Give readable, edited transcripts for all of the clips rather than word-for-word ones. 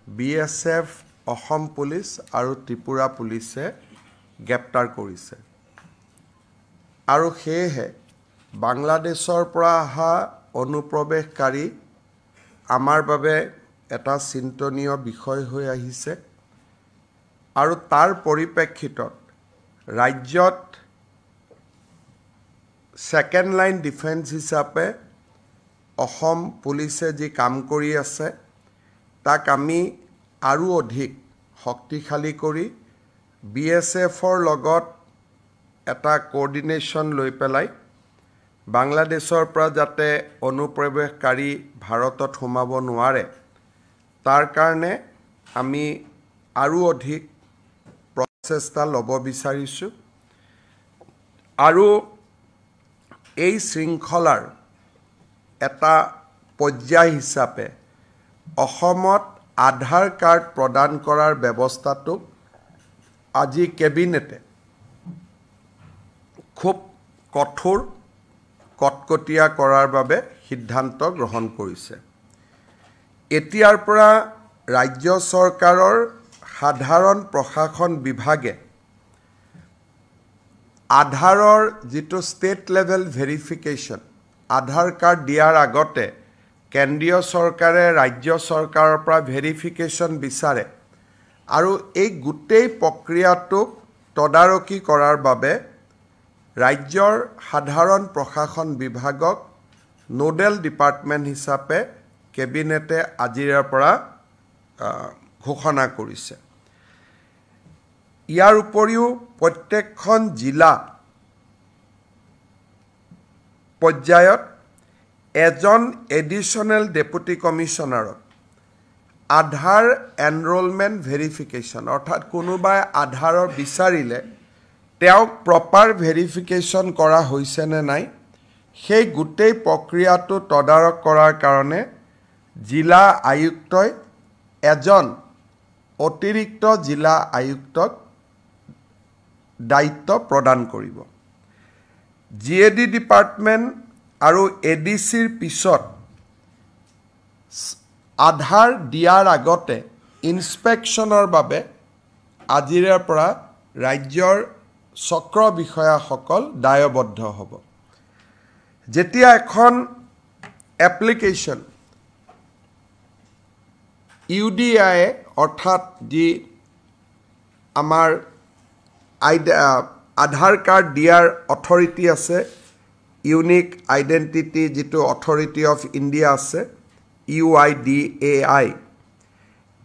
BSF, Assam police আৰু ত্ৰিপুৰা পুলিচে গ্ৰেপ্তাৰ কৰিছে আৰু সেয়েহে বাংলাদেশৰ পৰা অহা অনুপ্ৰৱেশকাৰী আমাৰ বাবে এটা চিন্তনীয় বিষয় হৈ আহিছে আৰু তাৰ পৰিপ্ৰেক্ষিতত ৰাজ্যত সেকেন্ড লাইন ডিফেন্স হিচাপে অসম পুলিচে যি কাম কৰি আছে তাক আমি আৰু অধিক শক্তিশালী কৰি BSFৰ লগত এটা কোঅৰ্ডিনেশ্যন লৈ পেলাই বাংলাদেশৰ পৰা যাতে অনুপ্ৰৱেশকাৰী ভাৰতত সোমাব নোৱাৰে তাৰ কাৰণে আমি আৰু অধিক প্ৰচেষ্টা ল'ব বিচাৰিছোঁ আৰু এই শৃংখলাৰ এটা পৰ্যায় হিচাপে অসমত আধাৰ কাৰ্ড প্ৰদান কৰাৰ ব্যৱস্থাটো আজি কেবিনেটে খুব কঠোৰ কটকটীয়া কৰাৰ বাবে সিদ্ধান্ত গ্ৰহণ কৰিছে এতিয়াৰ পৰা ৰাজ্য চৰকাৰৰ সাধাৰণ প্ৰশাসন বিভাগে আধাৰৰ যিটো ষ্টেট লেভেল ভেৰিফিকেশ্যন আধাৰ কাৰ্ড দিয়াৰ আগতে কেন্দ্ৰীয় চৰকাৰে ৰাজ্য চৰকাৰৰ পৰা ভেৰিফিকেশ্যন বিচাৰে আৰু এই গোটেই প্ৰক্ৰিয়াটোক তদাৰকী কৰাৰ বাবে ৰাজ্যৰ সাধাৰণ প্ৰশাসন বিভাগক নোডেল ডিপাৰ্টমেণ্ট হিচাপে কেবিনেটে আজিৰ পৰা ঘোষণা কৰিছে ইয়াৰ উপৰিও প্ৰত্যেকখন জিলা পৰ্যায়ত এজন এডিশ্যনেল ডেপুটি কমিশ্যনাৰক আধাৰ এনৰোলমেণ্ট ভেৰিফিকেশ্যন অৰ্থাৎ কোনোবাই আধাৰৰ বিচাৰিলে তেওঁক প্ৰপাৰ ভেৰিফিকেশ্যন কৰা হৈছে নে নাই সেই গোটেই প্ৰক্ৰিয়াটো তদাৰক কৰাৰ কাৰণে জিলা আয়ুক্তই এজন অতিৰিক্ত জিলা আয়ুক্তক দায়িত্ব প্ৰদান কৰিব GAD ডিপাৰ্টমেণ্ট আৰু ADCৰ পিছত আধাৰ দিয়াৰ আগতে ইনস্পেকশ্যনৰ বাবে আজিৰ পৰা ৰাজ্যৰ চক্ৰ বিষয়াসকল দায়বদ্ধ হ'ব যেতিয়া এখন এপ্লিকেশ্যন UDI অৰ্থাৎ যি আমাৰ আধাৰ কাৰ্ড দিয়াৰ অথৰিটি আছে ইউনিক আইডেণ্টিটি যিটো অথৰিটি অফ ইণ্ডিয়া আছে UIDAI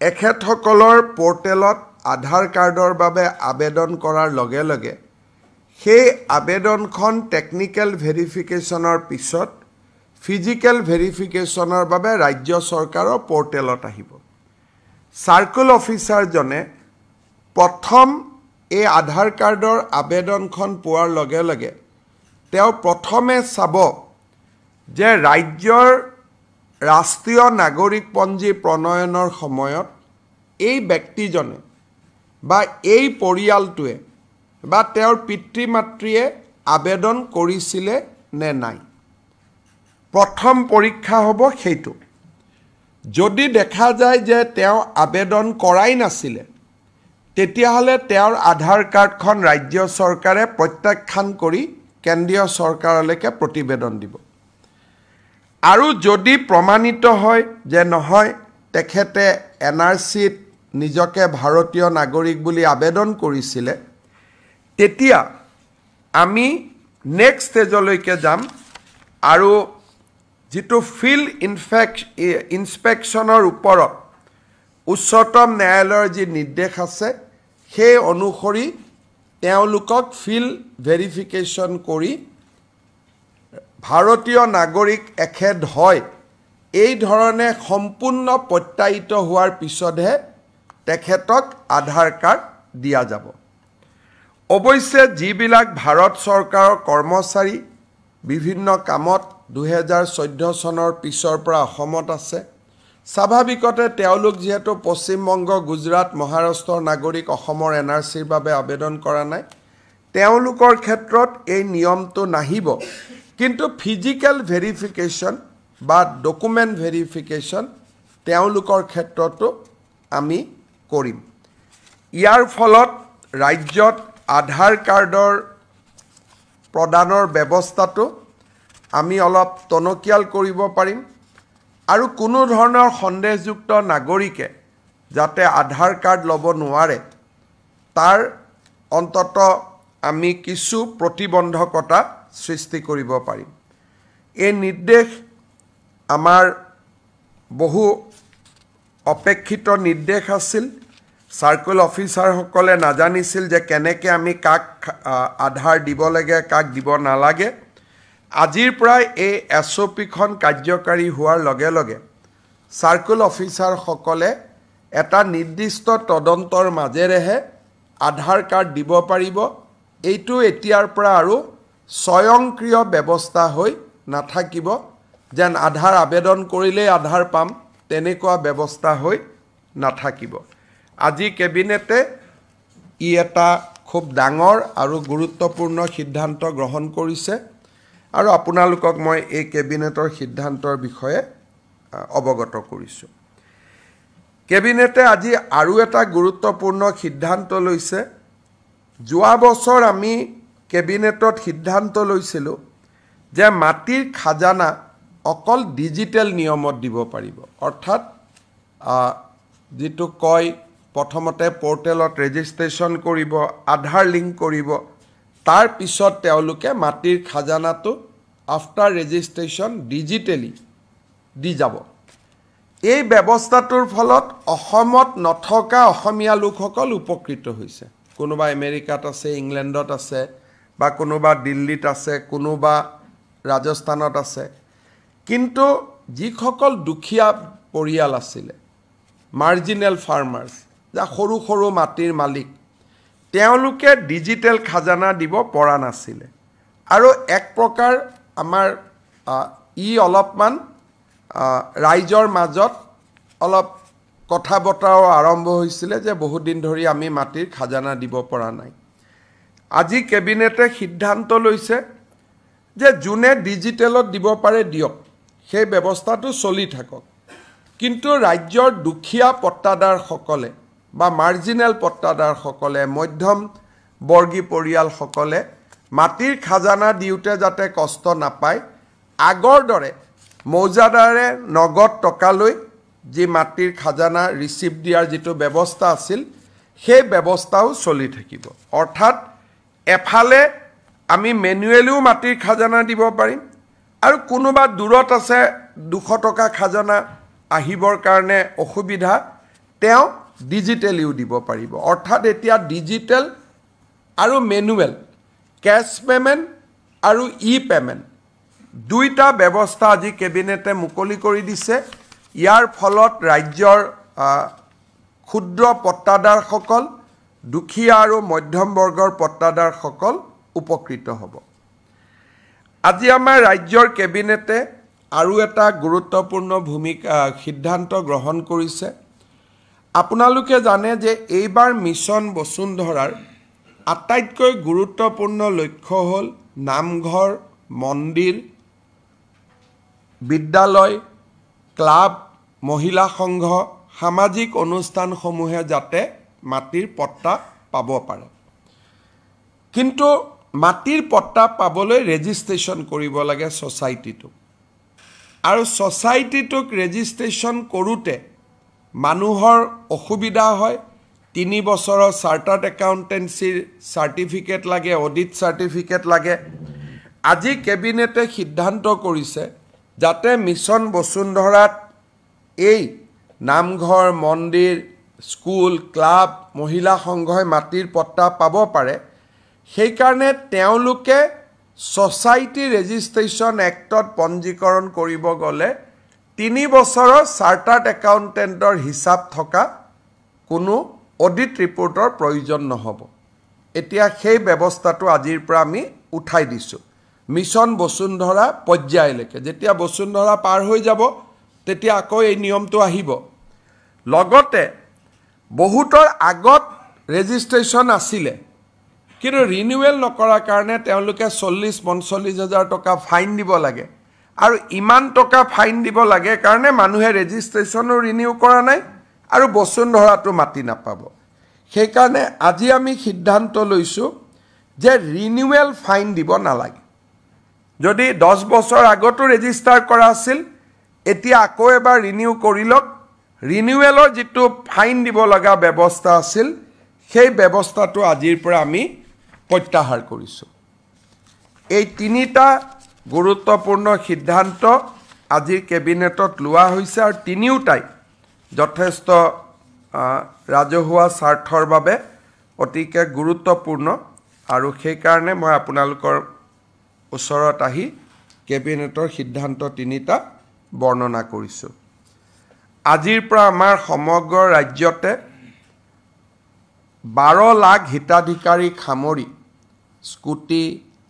এখেতসকলৰ পৰ্টেলত আধাৰ কাৰ্ডৰ বাবে আবেদন কৰাৰ লগে লগে সেই আবেদনখন টেকনিক্যাল ভেৰিফিকেশ্যনৰ পিছত ফিজিক্যাল ভেৰিফিকেশ্যনৰ বাবে ৰাজ্য চৰকাৰৰ পৰ্টেলত আহিব সাৰ্কেল অফিচাৰজনে প্ৰথম এই আধাৰ কাৰ্ডৰ আবেদনখন পোৱাৰ লগে লগে তেওঁ প্ৰথমে চাব যে ৰাজ্যৰ ৰাষ্ট্ৰীয় নাগৰিকপঞ্জী প্ৰণয়নৰ সময়ত এই ব্যক্তিজনে বা এই পৰিয়ালটোৱে বা তেওঁৰ পিতৃ মাতৃয়ে আবেদন কৰিছিলে নে নাই প্ৰথম পৰীক্ষা হ'ব সেইটো যদি দেখা যায় যে তেওঁ আবেদন কৰাই নাছিলে তেতিয়াহলে তেওঁৰ আধাৰ কাৰ্ডখন ৰাজ্য চৰকাৰে প্ৰত্যাখ্যান কৰি কেন্দ্ৰীয় চৰকাৰলৈকে প্ৰতিবেদন দিব আৰু যদি প্ৰমাণিত হয় যে নহয় তেখেতে NRCত নিজকে ভাৰতীয় নাগৰিক বুলি আবেদন কৰিছিলে তেতিয়া আমি নেক্সট ষ্টেজলৈকে যাম আৰু যিটো ফিল্ড ইনস্পেকশ্যনৰ ওপৰত উচ্চতম ন্যায়ালয়ৰ যি নিৰ্দেশ আছে সেই অনুসৰি তেওঁলোকক ফিল্ড ভেৰিফিকেশ্যন কৰি ভাৰতীয় নাগৰিক এখেত হয় এই ধৰণে সম্পূৰ্ণ প্ৰত্যায়িত হোৱাৰ পিছতহে তেখেতক আধাৰ কাৰ্ড দিয়া যাব অৱশ্যে যিবিলাক ভাৰত চৰকাৰৰ কৰ্মচাৰী বিভিন্ন কামত 2014 চনৰ পিছৰ পৰা অসমত আছে স্বাভাৱিকতে তেওঁলোক যেহেতু পশ্চিমবংগ গুজৰাট মহাৰাষ্ট্ৰৰ নাগৰিক অসমৰ NRCৰ বাবে আবেদন কৰা নাই তেওঁলোকৰ ক্ষেত্ৰত এই নিয়মটো নাহিব কিন্তু ফিজিক্যাল ভেৰিফিকেশ্যন বা ডকুমেণ্ট ভেৰিফিকেশ্যন তেওঁলোকৰ ক্ষেত্ৰতো আমি কৰিম ইয়াৰ ফলত ৰাজ্যত আধাৰ কাৰ্ডৰ প্ৰদানৰ ব্যৱস্থাটো আমি অলপ টনকিয়াল কৰিব পাৰিম আৰু কোনো ধৰণৰ সন্দেহযুক্ত নাগৰিকে যাতে আধাৰ কাৰ্ড ল'ব নোৱাৰে তাৰ অন্তত আমি কিছু প্ৰতিবন্ধকতা সৃষ্টি কৰিব পাৰিম এই নিৰ্দেশ আমাৰ বহু অপেক্ষিত নিৰ্দেশ আছিল সাৰ্কেল অফিচাৰসকলে নাজানিছিল যে কেনেকৈ আমি কাক আধাৰ দিব লাগে কাক দিব নালাগে আজিৰ পৰা এই এছঅপিখন কাৰ্যকাৰী হোৱাৰ লগে লগে সাৰ্কেল অফিচাৰসকলে এটা নিৰ্দিষ্ট তদন্তৰ মাজেৰেহে আধাৰ কাৰ্ড দিব পাৰিব এইটো এতিয়াৰ পৰা আৰু স্বয়ংক্ৰিয় ব্যৱস্থা হৈ নাথাকিব যেন আধাৰ আবেদন কৰিলেই আধাৰ পাম তেনেকুৱা ব্যৱস্থা হৈ নাথাকিব আজি কেবিনেটে ই এটা খুব ডাঙৰ আৰু গুৰুত্বপূৰ্ণ সিদ্ধান্ত গ্ৰহণ কৰিছে আৰু আপোনালোকক মই এই কেবিনেটৰ সিদ্ধান্তৰ বিষয়ে অৱগত কৰিছোঁ কেবিনেটে আজি আৰু এটা গুৰুত্বপূৰ্ণ সিদ্ধান্ত লৈছে যোৱা বছৰ আমি কেবিনেটত সিদ্ধান্ত লৈছিলোঁ যে মাটিৰ খাজানা অকল ডিজিটেল নিয়মত দিব পাৰিব অৰ্থাৎ যেটো কয় প্ৰথমতে পোৰ্টেলত ৰেজিষ্ট্ৰেচন কৰিব আধাৰ লিংক কৰিব তাৰ পিছত তেওঁলোকে মাটিৰ খাজানাটো আফটাৰ ৰেজিষ্ট্ৰেচন ডিজিটেলি দি যাব এই ব্যৱস্থাটোৰ ফলত অসমত নথকা অসমীয়া লোকসকল উপকৃত হৈছে কোনোবা আমেৰিকাত আছে ইংলেণ্ডত আছে বা কোনোবা দিল্লীত আছে কোনোবা ৰাজস্থানত আছে কিন্তু যিসকল দুখীয়া পৰিয়াল আছিল মাৰ্জিনেল ফাৰ্মাৰ্ছ যা সৰু সৰু মাটিৰ মালিক তেওঁলোকে ডিজিটেল খাজানা দিব পৰা নাছিল আৰু এক প্ৰকাৰ আমাৰ ই অলপমান ৰাইজৰ মাজত অলপ কথা বতৰাও আৰম্ভ হৈছিল যে বহুত দিন ধৰি আমি মাটিৰ খাজানা দিব পৰা নাই আজি কেবিনেটে সিদ্ধান্ত লৈছে যে যোনে ডিজিটেলত দিব পাৰে দিয়ক সেই ব্যৱস্থাটো চলি থাকক কিন্তু ৰাজ্যৰ দুখীয়া পট্টাদাৰসকলে বা মাৰ্জিনেল পট্টাদাৰসকলে মধ্যম বৰ্গী পৰিয়ালসকলে মাটিৰ খাজানা দিওঁতে যাতে কষ্ট নাপায় আগৰ দৰে মৌজাদাৰে নগদ টকা লৈ যি মাটিৰ খাজানা ৰিচিভ দিয়াৰ যেটো ব্যৱস্থা আছিল সেই ব্যৱস্থাও চলি থাকিব অৰ্থাৎ এফালে আমি মেনুৱেলিও মাটিৰ খাজানা দিব পাৰিম আৰু কোনোবা দূৰত আছে 200 টকা খাজানা আহিবৰ কাৰণে অসুবিধা তেওঁ ডিজিটেলিও দিব পাৰিব অৰ্থাৎ এতিয়া ডিজিটেল আৰু মেনুৱেল কেশ পেমেন্ট আৰু ই পেমেন্ট দুইটা ব্যৱস্থা আজি কেবিনেটে মুকলি কৰি দিছে ইয়াৰ ফলত ৰাজ্যৰ ক্ষুদ্ৰ পট্টাদাৰসকল দুখীয়া আৰু মধ্যম বৰ্গৰ পট্টাদাৰসকল উপকৃত হ'ব আজি আমাৰ ৰাজ্যৰ কেবিনেটে আৰু এটা গুৰুত্বপূৰ্ণ ভূমিকা সিদ্ধান্ত গ্ৰহণ কৰিছে আপোনালোকে জানে যে এইবাৰ মিছন বসুন্ধৰাৰ আটাইতকৈ গুৰুত্বপূৰ্ণ লক্ষ্য হ'ল নামঘৰ মন্দিৰ বিদ্যালয় ক্লাব মহিলা সংঘ সামাজিক অনুষ্ঠানসমূহে যাতে মাটিৰ পট্টা পাব পাৰে কিন্তু মাটিৰ পট্টা পাবলৈ ৰেজিষ্ট্ৰেচন কৰিব লাগে সোসাইটিটো আৰু সোসাইটিটোক ৰেজিষ্ট্ৰেচন কৰোতে মানুহৰ অসুবিধা হয় 3 বছৰৰ চাৰ্টাৰ্ড একাউন্টেন্সিৰ সাৰ্টিফিকেট লাগে অডিট সাৰ্টিফিকেট লাগে আজি কেবিনেটে সিদ্ধান্ত কৰিছে যাতে মিছন বসুন্ধৰাত এই নামঘৰ মন্দিৰ স্কুল ক্লাব মহিলা সংঘই মাটিৰ পট্টা পাব পাৰে সেই কাৰণে তেওঁলোকে সোসাইটি ৰেজিষ্ট্ৰেচন এক্টত পঞ্জীকৰণ কৰিব গলে 3 বছৰৰ চাৰ্টাৰ্ড একাউন্টেন্টৰ হিচাপ থকা কোনো অডিট ৰিপৰ্টৰ প্ৰয়োজন নহব এতিয়া সেই ব্যৱস্থাটো আজিৰ পৰা আমি উঠাই দিছো মিছন বসুন্ধৰা পৰ্যায়লৈকে যেতিয়া বসুন্ধৰা পাৰ হৈ যাব তেতিয়া আকৌ এই নিয়মটো আহিব লগতে বহুতৰ আগত ৰেজিষ্ট্ৰেচন আছিল কিন্তু ৰিনিউৱেল নকৰাৰ কাৰণে তেওঁলোকে 40-45 হাজাৰ টকা ফাইন দিব লাগে আৰু ইমান টকা ফাইন দিব লাগে কাৰণে মানুহে ৰেজিষ্ট্ৰেচনো ৰিনিউ কৰা নাই আৰু বসুন্ধৰাটো মাটি নাপাব সেইকাৰণে আজি আমি সিদ্ধান্ত লৈছোঁ যে ৰিনিউৱেল ফাইন দিব নালাগে যদি 10 বছৰ আগতো ৰেজিষ্টাৰ কৰা আছিল এতিয়া আকৌ এবাৰ ৰিনিউ কৰি লওক ৰিনিউৱেলৰ যেটো ফাইন দিব লগা ব্যৱস্থা আছিল সেই ব্যৱস্থাটো আজিৰ পৰা আমি প্ৰত্যাহাৰ কৰিছোঁ এই তিনিটা গুৰুত্বপূৰ্ণ সিদ্ধান্ত আজিৰ কেবিনেটত লোৱা হৈছে আৰু তিনিওটাই যথেষ্ট ৰাজহুৱা স্বাৰ্থৰ বাবে অতিকে গুৰুত্বপূৰ্ণ আৰু সেই কাৰণে মই আপোনালোকৰ ওচৰত আহি কেবিনেটৰ সিদ্ধান্ত তিনিটা বৰ্ণনা কৰিছোঁ আজিৰ পৰা আমাৰ সমগ্ৰ ৰাজ্যতে 12 লাখ হিতাধিকাৰীক সামৰি স্কুটি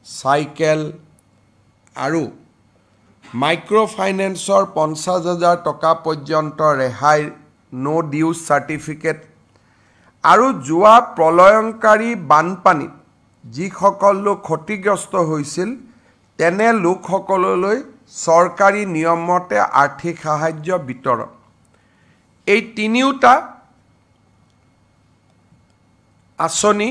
চাইকেল আৰু মাইক্ৰ' ফাইনেন্সৰ 50,000 টকা পৰ্যন্ত ৰেহাই নো ডিউজ চাৰ্টিফিকেট আৰু যোৱা প্ৰলয়ংকাৰী বানপানীত যিসকল লোক ক্ষতিগ্ৰস্ত হৈছিল তেনে লোকসকললৈ চৰকাৰী নিয়মতে আৰ্থিক সাহায্য বিতৰণ এই তিনিওটা আঁচনি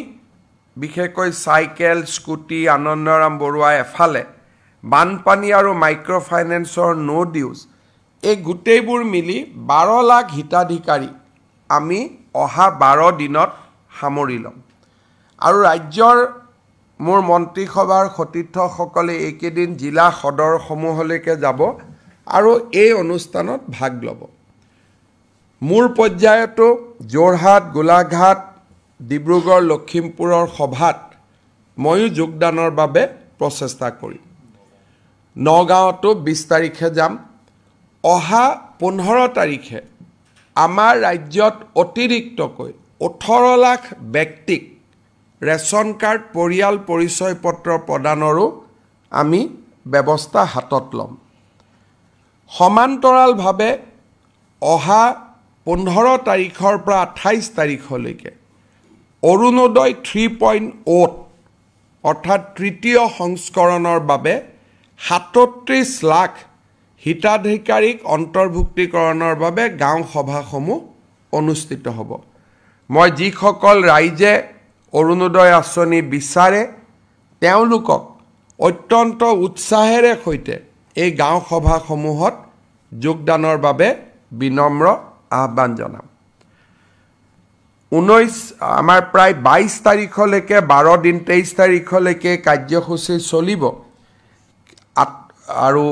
বিশেষকৈ চাইকেল স্কুটি আনন্দৰাম বৰুৱা এফালে বানপানী আৰু মাইক্ৰ' ফাইনেন্সৰ নো ডিউজ এই গোটেইবোৰ মিলি 12 লাখ হিতাধিকাৰী আমি অহা 12 দিনত সামৰি ল'ম আৰু ৰাজ্যৰ মোৰ মন্ত্ৰীসভাৰ সতীৰ্থসকলে এইকেইদিন জিলা সদৰসমূহলৈকে যাব আৰু এই অনুষ্ঠানত ভাগ ল'ব মোৰ পৰ্যায়তো যোৰহাট গোলাঘাট ডিব্ৰুগড় লখিমপুৰৰ সভাত ময়ো যোগদানৰ বাবে প্ৰচেষ্টা কৰিম নগাঁৱতো 20 তাৰিখে যাম অহা 15 তাৰিখে আমাৰ ৰাজ্যত অতিৰিক্তকৈ 18 লাখ ব্যক্তিক ৰেচন কাৰ্ড পৰিয়াল পৰিচয় পত্ৰ প্ৰদানৰো আমি ব্যৱস্থা হাতত ল'ম সমান্তৰালভাৱে অহা 15 তাৰিখৰ পৰা 28 তাৰিখলৈকে অৰুণোদয় 3.0 অৰ্থাৎ তৃতীয় সংস্কৰণৰ বাবে 37 লাখ হিতাধিকাৰীক অন্তৰ্ভুক্তিকৰণৰ বাবে গাঁও সভাসমূহ অনুষ্ঠিত হ'ব মই যিসকল ৰাইজে অৰুণোদয় আঁচনি বিচাৰে তেওঁলোকক অত্যন্ত উৎসাহেৰে সৈতে এই গাঁও সভাসমূহত যোগদানৰ বাবে বিনম্ৰ আহ্বান জনাম 19 আমাৰ প্ৰায় 22 তাৰিখলৈকে 12 দিন 23 তাৰিখলৈকে কাৰ্যসূচী চলিব আৰু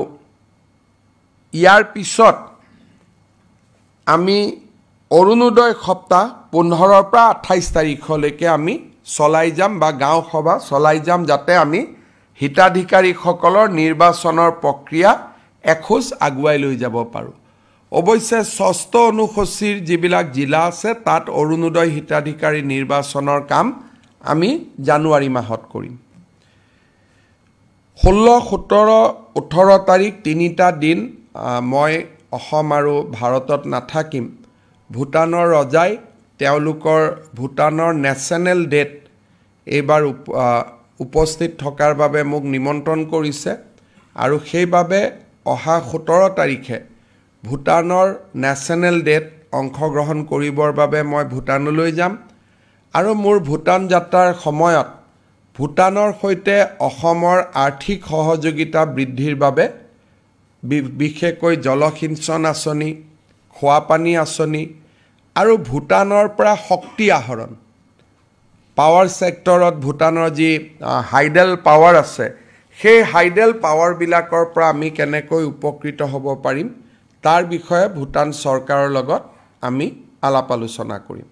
ইয়াৰ পিছত আমি অৰুণোদয় সপ্তাহ 15 পৰা 28 তাৰিখলৈকে আমি চলাই যাম বা গাঁও সভা চলাই যাম যাতে আমি হিতাধিকাৰীসকলৰ নিৰ্বাচনৰ প্ৰক্ৰিয়া এখোজ আগুৱাই লৈ যাব পাৰোঁ অৱশ্যে ষষ্ঠ অনুসূচীৰ যিবিলাক জিলা আছে তাত অৰুণোদয় হিতাধিকাৰী নিৰ্বাচনৰ কাম আমি জানুৱাৰী মাহত কৰিম 16, 17, 18 তাৰিখ তিনিটা দিন মই অসম আৰু ভাৰতত নাথাকিম ভূটানৰ ৰজাই তেওঁলোকৰ ভূটানৰ নেশ্যনেল ডেট এইবাৰ উপস্থিত থকাৰ বাবে মোক নিমন্ত্ৰণ কৰিছে আৰু সেইবাবে অহা 17 তাৰিখে ভূটানৰ নেশ্যনেল ডেট অংশগ্ৰহণ কৰিবৰ বাবে মই ভূটানলৈ যাম আৰু মোৰ ভূটান যাত্ৰাৰ সময়ত ভূটানৰ সৈতে অসমৰ আৰ্থিক সহযোগিতা বৃদ্ধিৰ বাবে বিশেষকৈ জলসিঞ্চন আঁচনি খোৱাপানী আঁচনি আৰু ভূটানৰ পৰা শক্তি আহৰণ পাৱাৰ সেক্টৰত ভূটানৰ যি হাইডেল পাৱাৰ আছে সেই হাইডেল পাৱাৰবিলাকৰ পৰা আমি কেনেকৈ উপকৃত হ'ব পাৰিম তাৰ বিষয়ে ভূটান চৰকাৰৰ লগত আমি আলাপ আলোচনা কৰিম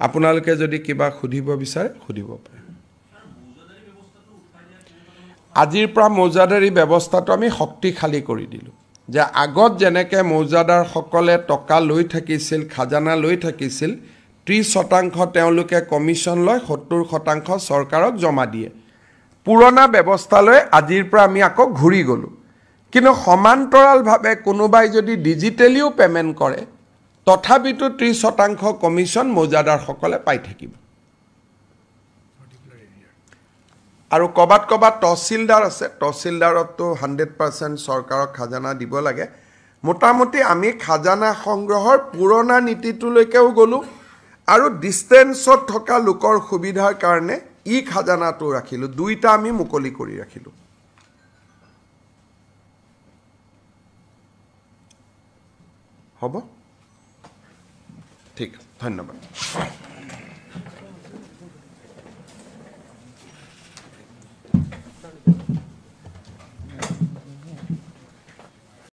আপোনালোকে যদি কিবা সুধিব বিচাৰে সুধিব পাৰে আজিৰ পৰা মৌজাদাৰী ব্যৱস্থাটো আমি শক্তিশালী কৰি দিলোঁ যে আগত যেনেকৈ মৌজাদাৰসকলে টকা লৈ থাকিছিল খাজানা লৈ থাকিছিল 30% তেওঁলোকে কমিশ্যন লয় 70% চৰকাৰক জমা দিয়ে পুৰণা ব্যৱস্থালৈ আজিৰ পৰা আমি আকৌ ঘূৰি গ'লোঁ কিন্তু সমান্তৰালভাৱে কোনোবাই যদি ডিজিটেলিও পেমেণ্ট কৰে তথাপিতো 30% কমিশ্যন মৌজাদাৰসকলে পাই থাকিব আৰু কবাত তহচিলদাৰ আছে তহচিলদাৰতো 100% চৰকাৰক খাজানা দিব লাগে মোটামুটি আমি খাজানা সংগ্ৰহৰ পুৰণা নীতিটোলৈকেও গ'লোঁ আৰু ডিষ্টেন্সত থকা লোকৰ সুবিধাৰ কাৰণে ই খাজানাটো ৰাখিলোঁ, দুইটা আমি মুকলি কৰি ৰাখিলোঁ। হ'ব? ঠিক, ধন্যবাদ।